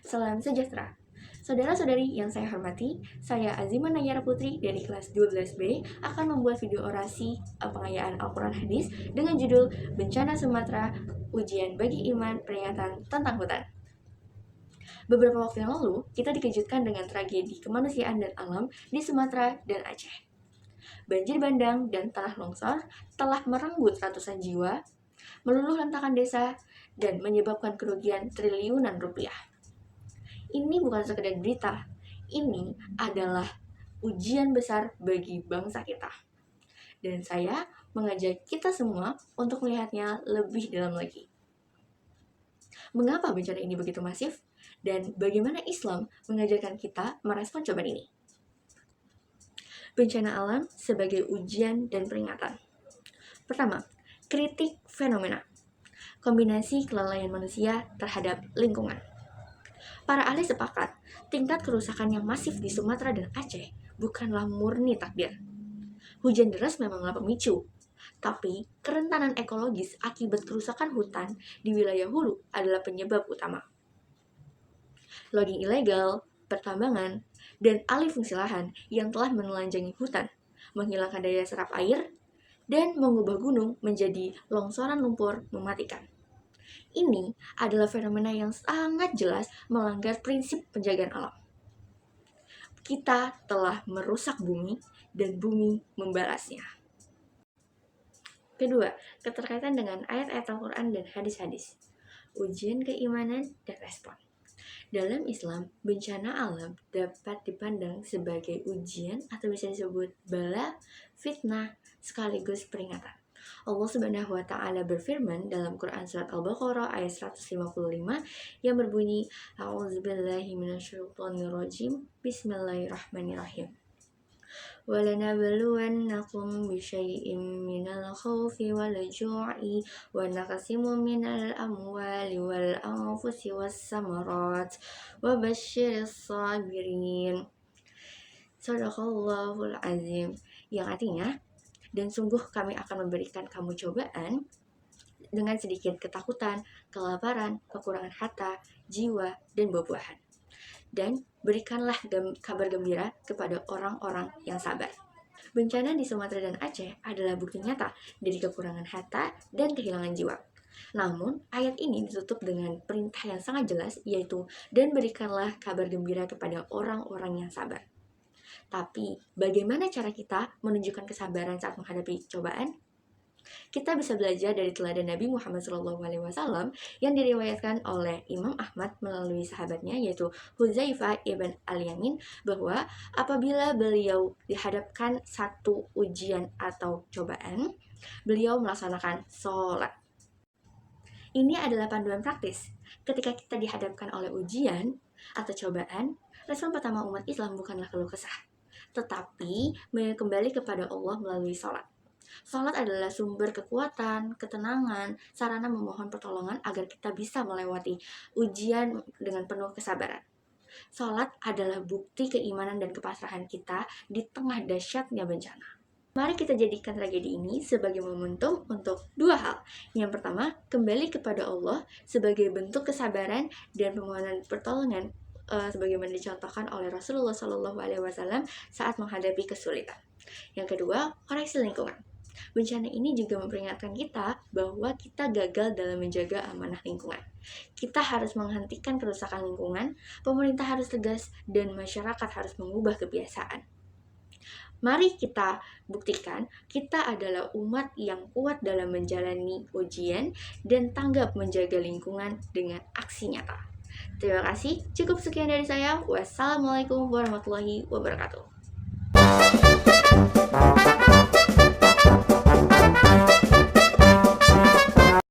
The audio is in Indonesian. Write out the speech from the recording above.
Salam sejahtera. Saudara-saudari yang saya hormati, saya Azima Nayara Putri dari kelas 12B akan membuat video orasi pengayaan Al-Quran Hadis dengan judul Bencana Sumatera, Ujian Bagi Iman Peringatan tentang Hutan. Beberapa waktu yang lalu, kita dikejutkan dengan tragedi kemanusiaan dan alam di Sumatera dan Aceh. Banjir bandang dan tanah longsor telah merenggut ratusan jiwa, meluluh lantakan desa, dan menyebabkan kerugian triliunan rupiah. Ini bukan sekedar berita, ini adalah ujian besar bagi bangsa kita. Dan saya mengajak kita semua untuk melihatnya lebih dalam lagi. Mengapa bencana ini begitu masif? Dan bagaimana Islam mengajarkan kita merespon cobaan ini? Bencana alam sebagai ujian dan peringatan. Pertama, kritik fenomena. Kombinasi kelalaian manusia terhadap lingkungan. Para ahli sepakat, tingkat kerusakan yang masif di Sumatera dan Aceh bukanlah murni takdir. Hujan deras memanglah pemicu, tapi kerentanan ekologis akibat kerusakan hutan di wilayah hulu adalah penyebab utama. Logging ilegal, pertambangan, dan alih fungsi lahan yang telah menelanjangi hutan, menghilangkan daya serap air, dan mengubah gunung menjadi longsoran lumpur mematikan. Ini adalah fenomena yang sangat jelas melanggar prinsip penjagaan alam. Kita telah merusak bumi dan bumi membalasnya. Kedua, keterkaitan dengan ayat-ayat Al-Quran dan hadis-hadis. Ujian keimanan dan respon. Dalam Islam, bencana alam dapat dipandang sebagai ujian atau bisa disebut bala, fitnah, sekaligus peringatan. Allah Subhanahu wa Ta'ala berfirman dalam Quran Surat Al-Baqarah ayat 155 yang berbunyi A'udzubillahi minasyaitonirrajim Bismillahirrahmanirrahim. وَلَنَبْلُوَنَّكُمْ بِشَيْءٍ مِّنَ الْخَوْفِ وَالْجُوعِ وَنَقْصٍ مِّنَ الْأَمْوَالِ وَالْأَنفُسِ وَالثَّمَرَاتِ وَبَشِّرِ الصَّابِرِينَ. Shadaqallahul Azim, yang artinya, dan sungguh kami akan memberikan kamu cobaan dengan sedikit ketakutan, kelaparan, kekurangan harta, jiwa, dan buah-buahan. Dan berikanlah kabar gembira kepada orang-orang yang sabar. Bencana di Sumatera dan Aceh adalah bukti nyata dari kekurangan harta dan kehilangan jiwa. Namun, ayat ini ditutup dengan perintah yang sangat jelas, yaitu dan berikanlah kabar gembira kepada orang-orang yang sabar. Tapi, bagaimana cara kita menunjukkan kesabaran saat menghadapi cobaan? Kita bisa belajar dari teladan Nabi Muhammad SAW yang diriwayatkan oleh Imam Ahmad melalui sahabatnya yaitu Hudzaifah ibn al-Yamin, bahwa apabila beliau dihadapkan satu ujian atau cobaan, beliau melaksanakan sholat. Ini adalah panduan praktis. Ketika kita dihadapkan oleh ujian atau cobaan, respon pertama umat Islam bukanlah keluh kesah, tetapi kembali kepada Allah melalui sholat. Sholat adalah sumber kekuatan, ketenangan, sarana memohon pertolongan agar kita bisa melewati ujian dengan penuh kesabaran. Sholat adalah bukti keimanan dan kepasrahan kita di tengah dahsyatnya bencana. Mari kita jadikan tragedi ini sebagai momentum untuk dua hal. Yang pertama, kembali kepada Allah sebagai bentuk kesabaran dan permohonan pertolongan sebagaimana dicontohkan oleh Rasulullah SAW saat menghadapi kesulitan. Yang kedua, koreksi lingkungan. Bencana ini juga memperingatkan kita bahwa kita gagal dalam menjaga amanah lingkungan. Kita harus menghentikan kerusakan lingkungan, pemerintah harus tegas, dan masyarakat harus mengubah kebiasaan. Mari kita buktikan kita adalah umat yang kuat dalam menjalani ujian dan tanggap menjaga lingkungan dengan aksi nyata. Terima kasih, cukup sekian dari saya. Wassalamualaikum warahmatullahi wabarakatuh.